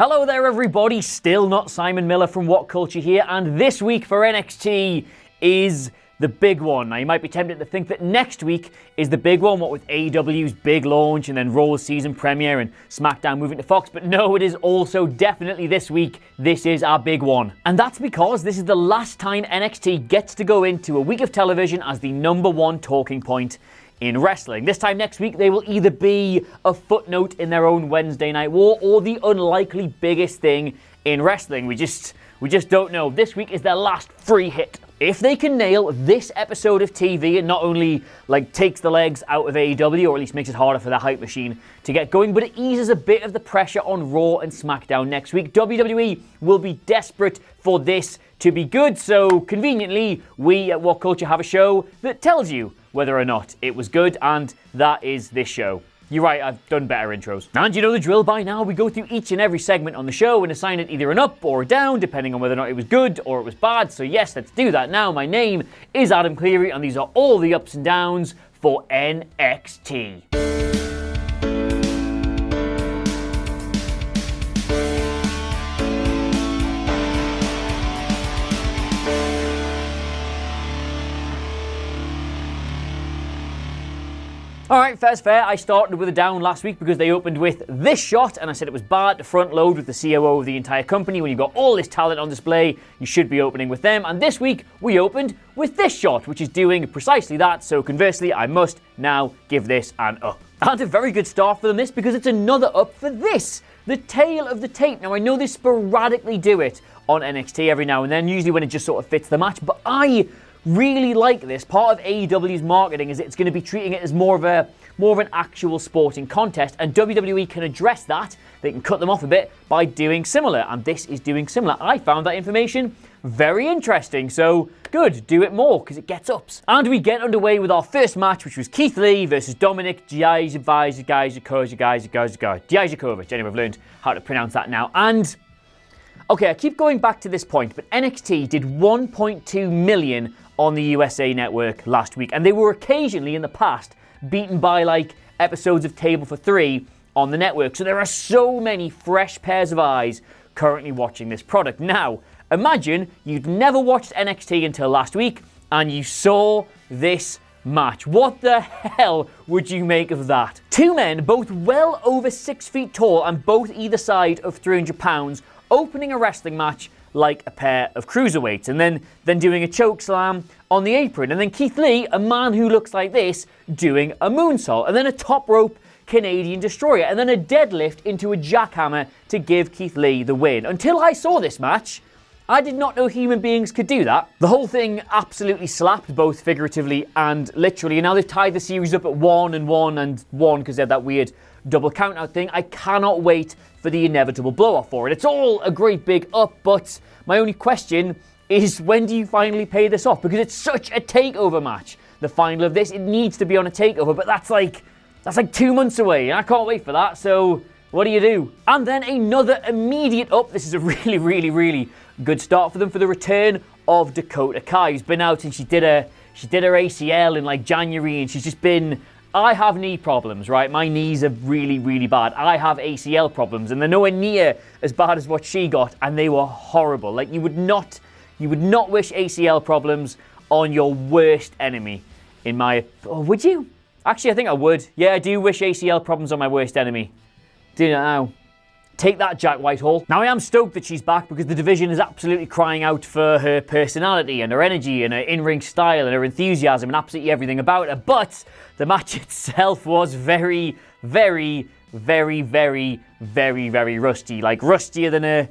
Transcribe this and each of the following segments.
Hello there everybody, still not Simon Miller from WhatCulture here, and this week for NXT is the big one. Now you might be tempted to think that next week is the big one, what with AEW's big launch and then Raw's season premiere and SmackDown moving to Fox, but no, it is also definitely this week. This is our big one. And that's because this is the last time NXT gets to go into a week of television as the #1 talking point in wrestling. This time next week, they will either be a footnote in their own Wednesday Night War or the unlikely biggest thing in wrestling. We just don't know. This week is their last free hit. If they can nail this episode of TV, it not only takes the legs out of AEW, or at least makes it harder for the hype machine to get going, but it eases a bit of the pressure on Raw and SmackDown next week. WWE will be desperate for this to be good, so conveniently, we at WhatCulture have a show that tells you whether or not it was good, and that is this show. You're right, I've done better intros. And you know the drill by now. We go through each and every segment on the show and assign it either an up or a down, depending on whether or not it was good or it was bad. So yes, let's do that now. My name is Adam Clery, and these are all the ups and downs for NXT. Alright, fair's fair. I started with a down last week because they opened with this shot, and I said it was bad to front load with the COO of the entire company. When you've got all this talent on display, you should be opening with them. And this week, we opened with this shot, which is doing precisely that. So conversely, I must now give this an up. And a very good start for them, this, because it's another up for this, the tail of the tape. Now, I know they sporadically do it on NXT every now and then, usually when it just sort of fits the match, but I really like this. Part of AEW's marketing is it's going to be treating it as more of an actual sporting contest, and WWE can address that. They can cut them off a bit by doing similar, and this is doing similar. I found that information very interesting, so good, do it more, because it gets ups. And we get underway with our first match, which was Keith Lee versus Dominik Dijakovic. Anyway, I've learned how to pronounce that now. And okay, I keep going back to this point, but NXT did 1.2 million on the USA Network last week, and they were occasionally in the past beaten by episodes of Table for Three on the network. So there are so many fresh pairs of eyes currently watching this product. Now, imagine you'd never watched NXT until last week and you saw this match. What the hell would you make of that? Two men, both well over 6 feet tall and both either side of 300 pounds, opening a wrestling match like a pair of cruiserweights, and then doing a choke slam on the apron, and then Keith Lee, a man who looks like this, doing a moonsault, and then a top rope Canadian destroyer, and then a deadlift into a jackhammer to give Keith Lee the win. Until I saw this match, I did not know human beings could do that. The whole thing absolutely slapped, both figuratively and literally, and now they've tied the series up at 1 and 1 and 1 because they had that weird double count-out thing. I cannot wait for the inevitable blow-off for it. It's all a great big up, but my only question is, when do you finally pay this off? Because it's such a takeover match. The final of this, it needs to be on a takeover, but that's like 2 months away, and I can't wait for that, so what do you do? And then another immediate up. This is a really, really, really good start for them, for the return of Dakota Kai, who's been out since she did her ACL in January, and she's just been, I have knee problems, right? My knees are really, really bad. I have ACL problems, and they're nowhere near as bad as what she got, and they were horrible. You would not wish ACL problems on your worst enemy, would you? Actually, I think I would. Yeah, I do wish ACL problems on my worst enemy. Do you know? Take that, Jack Whitehall. Now, I am stoked that she's back because the division is absolutely crying out for her personality and her energy and her in-ring style and her enthusiasm and absolutely everything about her. But the match itself was very, very, very, very, very, very rusty. Rustier than a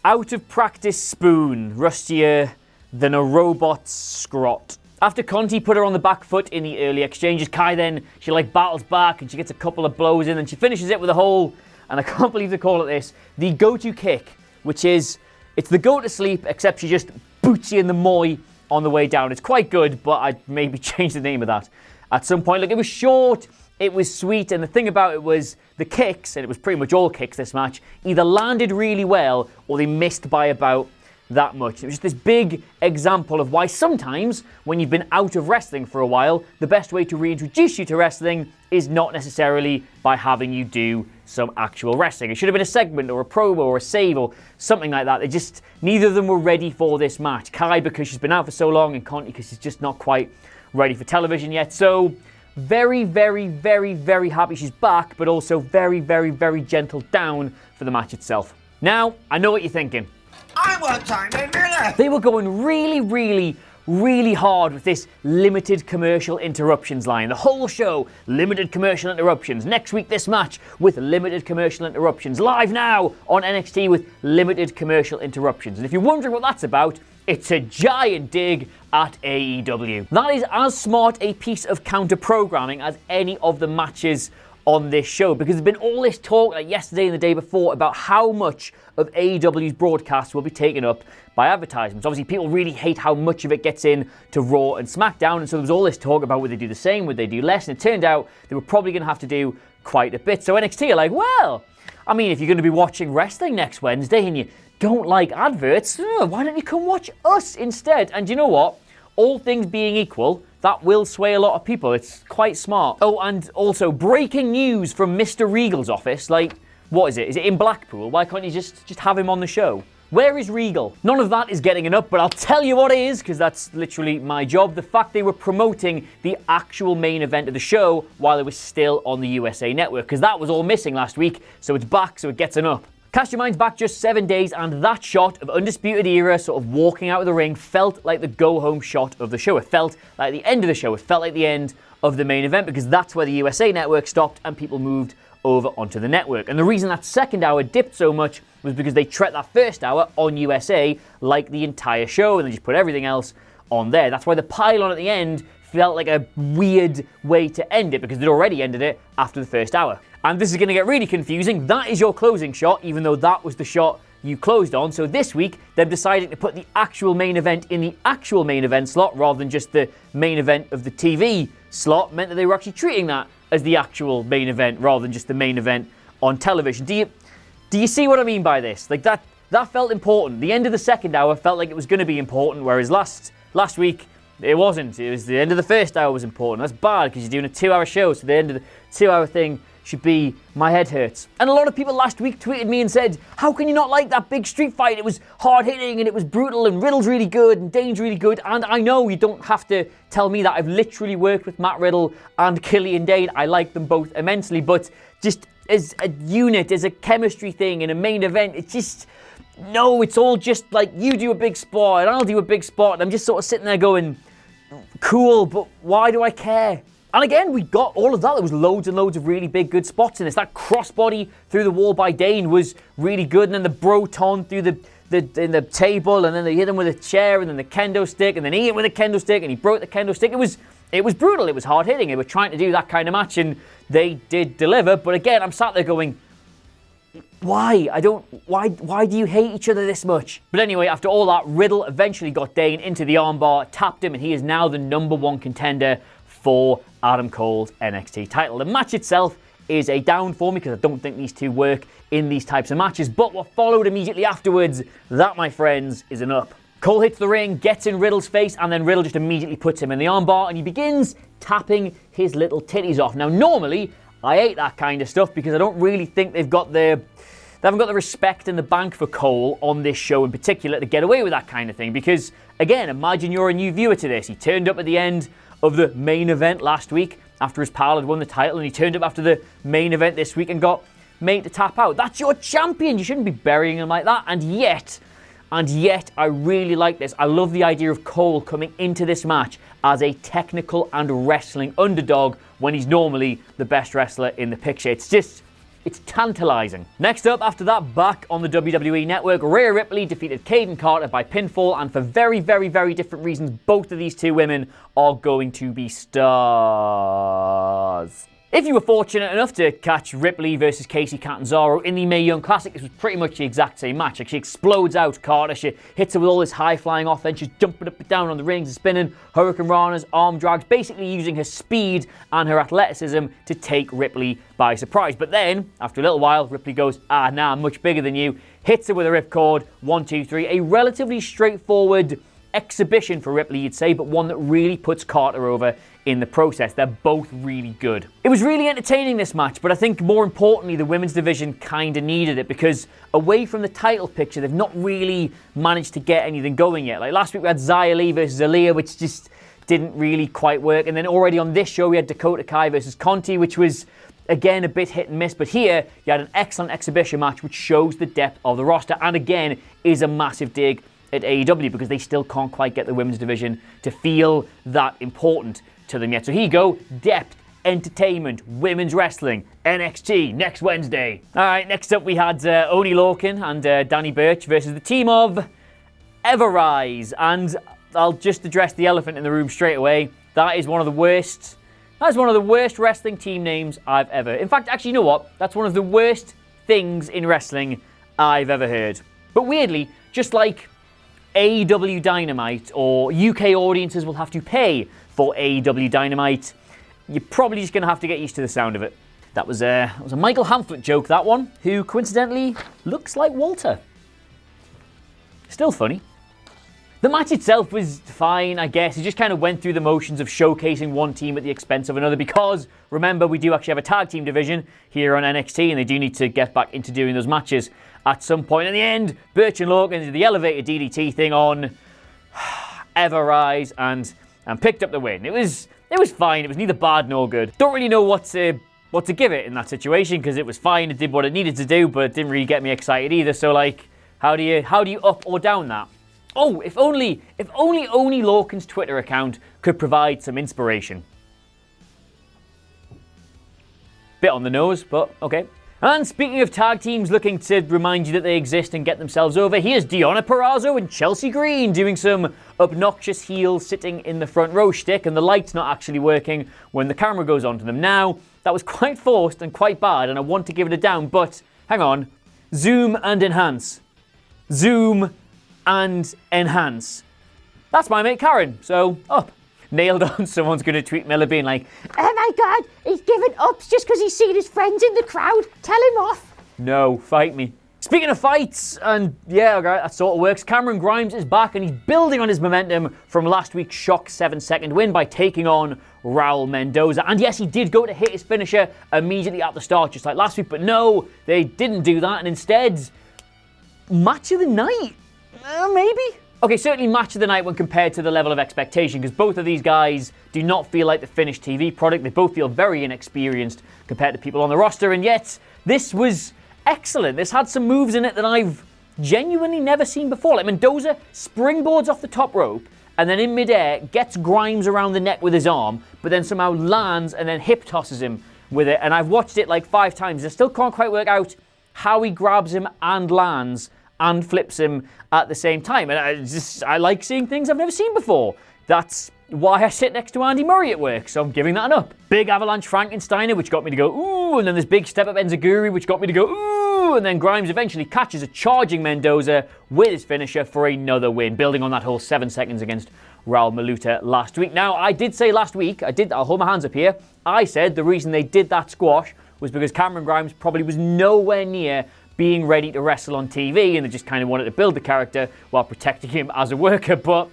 out-of-practice spoon. Rustier than a robot's scrot. After Conti put her on the back foot in the early exchanges, Kai then, she battles back and she gets a couple of blows in and she finishes it with a whole, and I can't believe they call it this, the go-to kick, which is, it's the go to sleep, except she just boots you in the moi on the way down. It's quite good, but I'd maybe change the name of that at some point. It was short, it was sweet, and the thing about it was the kicks, and it was pretty much all kicks this match, either landed really well or they missed by about that much. It was just this big example of why sometimes when you've been out of wrestling for a while, the best way to reintroduce you to wrestling is not necessarily by having you do some actual wrestling. It should have been a segment or a promo or a save or something like that. Neither of them were ready for this match. Kai because she's been out for so long, and Conti because she's just not quite ready for television yet. So very, very, very, very happy she's back, but also very, very, very gentle down for the match itself. Now, I know what you're thinking. I want Taynara. They were going really, really, really hard with this limited commercial interruptions line. The whole show, limited commercial interruptions. Next week, this match with limited commercial interruptions. Live now on NXT with limited commercial interruptions. And if you're wondering what that's about, it's a giant dig at AEW. That is as smart a piece of counter-programming as any of the matches on this show, because there's been all this talk like yesterday and the day before about how much of AEW's broadcast will be taken up by advertisements. Obviously, people really hate how much of it gets in to Raw and SmackDown, and so there was all this talk about would they do the same, would they do less, and it turned out they were probably going to have to do quite a bit. So NXT are like, well, I mean, if you're going to be watching wrestling next Wednesday and you don't like adverts, why don't you come watch us instead? And you know what? All things being equal, that will sway a lot of people. It's quite smart. Oh, and also breaking news from Mr. Regal's office. Like, what is it? Is it in Blackpool? Why can't you just have him on the show? Where is Regal? None of that is getting enough, but I'll tell you what is, because that's literally my job. The fact they were promoting the actual main event of the show while it was still on the USA Network, because that was all missing last week, so it's back, so it gets an up. Cast your minds back just 7 days, and that shot of Undisputed Era sort of walking out of the ring felt like the go-home shot of the show. It felt like the end of the show. It felt like the end of the main event, because that's where the USA Network stopped and people moved over onto the network. And the reason that second hour dipped so much was because they treat that first hour on USA like the entire show, and they just put everything else on there. That's why the pylon at the end felt like a weird way to end it, because they'd already ended it after the first hour. And this is going to get really confusing. That is your closing shot, even though that was the shot you closed on. So this week, they've decided to put the actual main event in the actual main event slot rather than just the main event of the TV slot. Meant that they were actually treating that as the actual main event rather than just the main event on television. Do you see what I mean by this? Like that felt important. The end of the second hour felt like it was going to be important, whereas last week it wasn't. It was the end of the first hour was important. That's bad because you're doing a 2-hour show, so the end of the 2-hour thing should be my head hurts. And a lot of people last week tweeted me and said, how can you not like that big street fight? It was hard hitting and it was brutal and Riddle's really good and Dain's really good. And I know you don't have to tell me that. I've literally worked with Matt Riddle and Killian Dain. I like them both immensely, but just as a unit, as a chemistry thing in a main event, it's just, no, it's all just like you do a big spot and I'll do a big spot. And I'm just sort of sitting there going, cool, but why do I care? And again, we got all of that. There was loads and loads of really big, good spots in this. That crossbody through the wall by Dain was really good. And then the Broton through the table. And then they hit him with a chair. And then the kendo stick. And then he hit with a kendo stick. And he broke the kendo stick. It was brutal. It was hard hitting. They were trying to do that kind of match. And they did deliver. But again, I'm sat there going, why? Why do you hate each other this much? But anyway, after all that, Riddle eventually got Dain into the armbar, tapped him, and he is now the #1 contender for Adam Cole's NXT title. The match itself is a down for me because I don't think these two work in these types of matches, but what followed immediately afterwards, that, my friends, is an up. Cole hits the ring, gets in Riddle's face, and then Riddle just immediately puts him in the armbar, and he begins tapping his little titties off. Now, normally, I hate that kind of stuff because I don't really think they haven't got the respect in the bank for Cole on this show in particular to get away with that kind of thing. Because, again, imagine you're a new viewer to this. He turned up at the end of the main event last week after his pal had won the title, and he turned up after the main event this week and got made to tap out. That's your champion. You shouldn't be burying him like that. And yet, I really like this. I love the idea of Cole coming into this match as a technical and wrestling underdog when he's normally the best wrestler in the picture. It's tantalizing. Next up, after that, back on the WWE Network, Rhea Ripley defeated Kaden Carter by pinfall, and for very, very, very different reasons, both of these two women are going to be stars. If you were fortunate enough to catch Ripley versus Kacy Catanzaro in the Mae Young Classic, this was pretty much the exact same match. Like, she explodes out Carter, she hits her with all this high-flying offense, she's jumping up and down on the rings and spinning, Hurricane Ranas, arm drags, basically using her speed and her athleticism to take Ripley by surprise. But then, after a little while, Ripley goes, I'm much bigger than you, hits her with a ripcord, 1, 2, 3, a relatively straightforward exhibition for Ripley, you'd say, but one that really puts Carter over in the process. They're both really good. It was really entertaining, this match, but I think more importantly, the women's division kind of needed it, because away from the title picture, they've not really managed to get anything going yet. Like last week we had Xia Li versus Aaliyah, which just didn't really quite work. And then already on this show we had Dakota Kai versus Conti, which was again a bit hit and miss. But here you had an excellent exhibition match which shows the depth of the roster, and again is a massive dig at AEW because they still can't quite get the women's division to feel that important to them yet. So here you go, depth, entertainment, women's wrestling, NXT next Wednesday. All right, next up we had Oni Lorcan and Danny Burch versus the team of Everrise. And I'll just address the elephant in the room straight away. That is one of the worst wrestling team names I've ever. In fact, actually, you know what? That's one of the worst things in wrestling I've ever heard. But weirdly, just like AEW Dynamite, or UK audiences will have to pay for AEW Dynamite, you're probably just going to have to get used to the sound of it. That was a Michael Hamflett joke, that one, who coincidentally looks like Walter. Still funny. The match itself was fine, I guess. It just kind of went through the motions of showcasing one team at the expense of another because, remember, we do actually have a tag team division here on NXT and they do need to get back into doing those matches at some point. In the end, Burch and Lorcan did the elevated DDT thing on Everrise and picked up the win. It was fine. It was neither bad nor good. Don't really know what to give it in that situation because it was fine. It did what it needed to do, but it didn't really get me excited either. So, like, how do you up or down that? Oh, if only Oni Lorcan's Twitter account could provide some inspiration. Bit on the nose, but okay. And speaking of tag teams looking to remind you that they exist and get themselves over, here's Deonna Purrazzo and Chelsea Green doing some obnoxious heel sitting in the front row shtick, and the light's not actually working when the camera goes onto them. Now, that was quite forced and quite bad, and I want to give it a down, but hang on. Zoom and enhance. Zoom and enhance. That's my mate Karen, so up. Nailed on. Someone's going to tweet Miller being like, oh my god, he's giving ups just because he's seen his friends in the crowd. Tell him off. No, fight me. Speaking of fights, and yeah, okay, that sort of works, Cameron Grimes is back and he's building on his momentum from last week's shock 7-second win by taking on Raul Mendoza. And yes, he did go to hit his finisher immediately at the start, just like last week, but no, they didn't do that, and instead, match of the night. Maybe? Okay, certainly match of the night when compared to the level of expectation, because both of these guys do not feel like the finished TV product. They both feel very inexperienced compared to people on the roster, and yet this was excellent. This had some moves in it that I've genuinely never seen before. Like Mendoza springboards off the top rope, and then in midair gets Grimes around the neck with his arm, but then somehow lands and then hip tosses him with it. And I've watched it like 5 times. I still can't quite work out how he grabs him and lands and flips him at the same time. And I like seeing things I've never seen before. That's why I sit next to Andy Murray at work, so I'm giving that an up. Big Avalanche Frankensteiner, which got me to go, ooh, and then this big step up Enziguri, which got me to go, ooh, and then Grimes eventually catches a charging Mendoza with his finisher for another win, building on that whole 7 seconds against Raul Maluta last week. Now, I did say last week, I'll hold my hands up here, I said the reason they did that squash was because Cameron Grimes probably was nowhere near being ready to wrestle on TV, and they just kind of wanted to build the character while protecting him as a worker. But,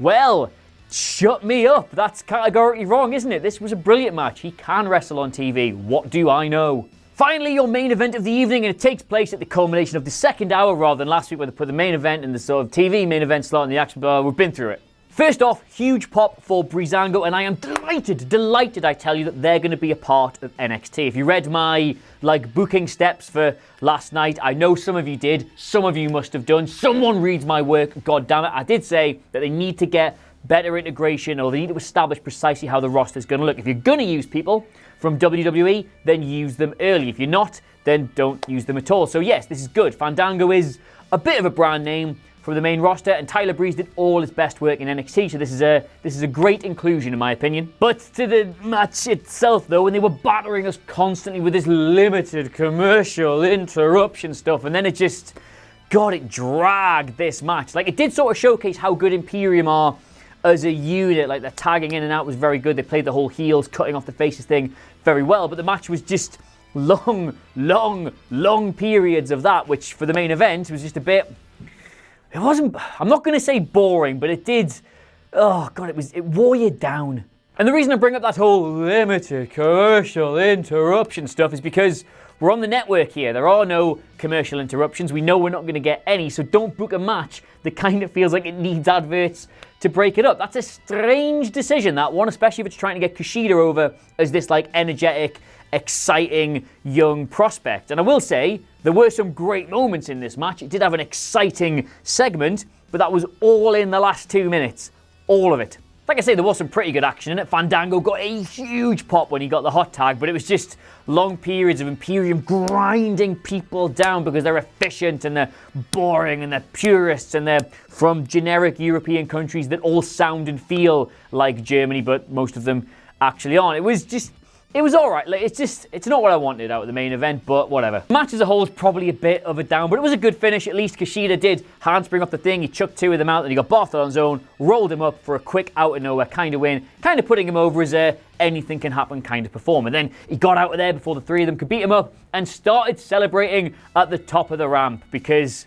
well, shut me up. That's categorically wrong, isn't it? This was a brilliant match. He can wrestle on TV. What do I know? Finally, your main event of the evening, and it takes place at the culmination of the second hour rather than last week where they put the main event in the sort of TV main event slot and the action. We've been through it. First off, huge pop for Breezango, and I am delighted, I tell you, that they're going to be a part of NXT. If you read my, booking steps for last night, I know some of you did, some of you must have done. Someone reads my work, god damn it. I did say that they need to get better integration, or they need to establish precisely how the roster is going to look. If you're going to use people from WWE, then use them early. If you're not, then don't use them at all. So yes, this is good. Fandango is a bit of a brand name from the main roster, and Tyler Breeze did all his best work in NXT, so this is a great inclusion in my opinion. But to the match itself though, when they were battering us constantly with this limited commercial interruption stuff, and then it just, God, it dragged this match. Like, it did sort of showcase how good Imperium are as a unit. Like, their tagging in and out was very good. They played the whole heels, cutting off the faces thing very well, but the match was just long periods of that, which for the main event was just a bit it wasn't, I'm not going to say boring, but it did, oh God, it wore you down. And the reason I bring up that whole limited commercial interruption stuff is because we're on the network here. There are no commercial interruptions. We know we're not going to get any, so don't book a match that kind of feels like it needs adverts to break it up. That's a strange decision, that one, especially if it's trying to get Kushida over as this like energetic, exciting young prospect. And I will say, there were some great moments in this match. It did have an exciting segment, but that was all in the last 2 minutes. All of it. Like I say, there was some pretty good action in it. Fandango got a huge pop when he got the hot tag, but it was just long periods of Imperium grinding people down because they're efficient and they're boring and they're purists and they're from generic European countries that all sound and feel like Germany, but most of them actually aren't. It was alright. Like, it's not what I wanted out of the main event, but whatever. The match as a whole is probably a bit of a down, but it was a good finish. At least Kushida did handspring off the thing. He chucked 2 of them out, and he got Barthel on his own, rolled him up for a quick out of nowhere kind of win, kind of putting him over as a anything can happen kind of performer. Then he got out of there before the 3 of them could beat him up and started celebrating at the top of the ramp, because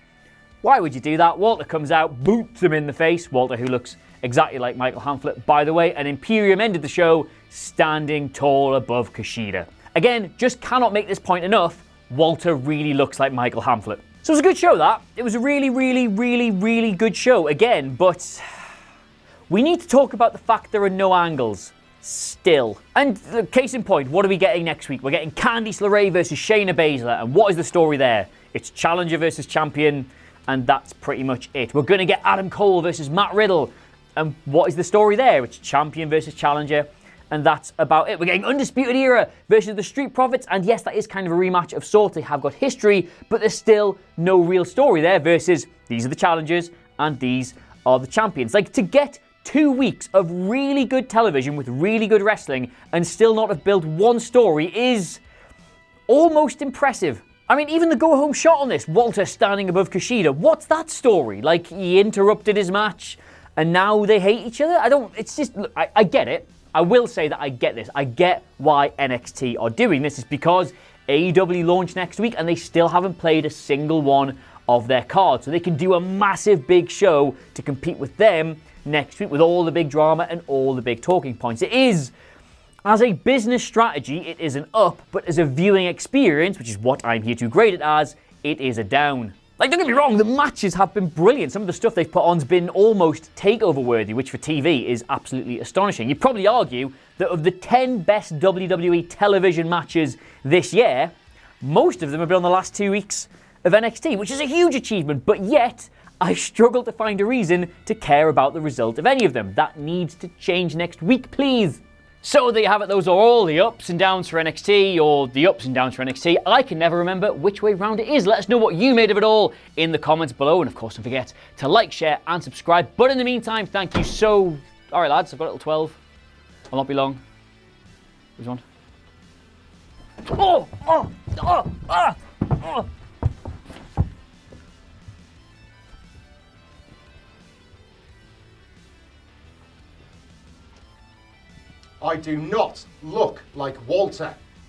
why would you do that? Walter comes out, boots him in the face. Walter, who looks exactly like Michael Hamflett, by the way, and Imperium ended the show standing tall above Kushida. Again, just cannot make this point enough. Walter really looks like Michael Hamflett. So it was a good show, that. It was a really, really, really, really good show, again, but we need to talk about the fact there are no angles. Still. And case in point, what are we getting next week? We're getting Candice LeRae versus Shayna Baszler, and what is the story there? It's challenger versus champion, and that's pretty much it. We're going to get Adam Cole versus Matt Riddle, and what is the story there? It's champion versus challenger, and that's about it. We're getting Undisputed Era versus the Street Profits, and yes, that is kind of a rematch of sorts. They have got history, but there's still no real story there versus these are the challengers and these are the champions. Like, to get 2 weeks of really good television with really good wrestling and still not have built one story is almost impressive. I mean, even the go-home shot on this, Walter standing above Kushida, what's that story? Like, he interrupted his match and now they hate each other? It's just, look, I get it. I will say that I get this. I get why NXT are doing this. It's because AEW launched next week and they still haven't played a single one of their cards. So they can do a massive big show to compete with them next week with all the big drama and all the big talking points. It is, as a business strategy, it is an up, but as a viewing experience, which is what I'm here to grade it as, it is a down. Like, don't get me wrong, the matches have been brilliant. Some of the stuff they've put on's been almost takeover worthy, which for TV is absolutely astonishing. You'd probably argue that of the 10 best WWE television matches this year, most of them have been on the last 2 weeks of NXT, which is a huge achievement, but yet I struggle to find a reason to care about the result of any of them. That needs to change next week, please. So there you have it. Those are all the ups and downs for NXT, or the ups and downs for NXT. I can never remember which way round it is. Let us know what you made of it all in the comments below. And of course, don't forget to like, share and subscribe. But in the meantime, thank you so... All right, lads, I've got a little 12. I'll not be long. Which one? I do not look like Walter.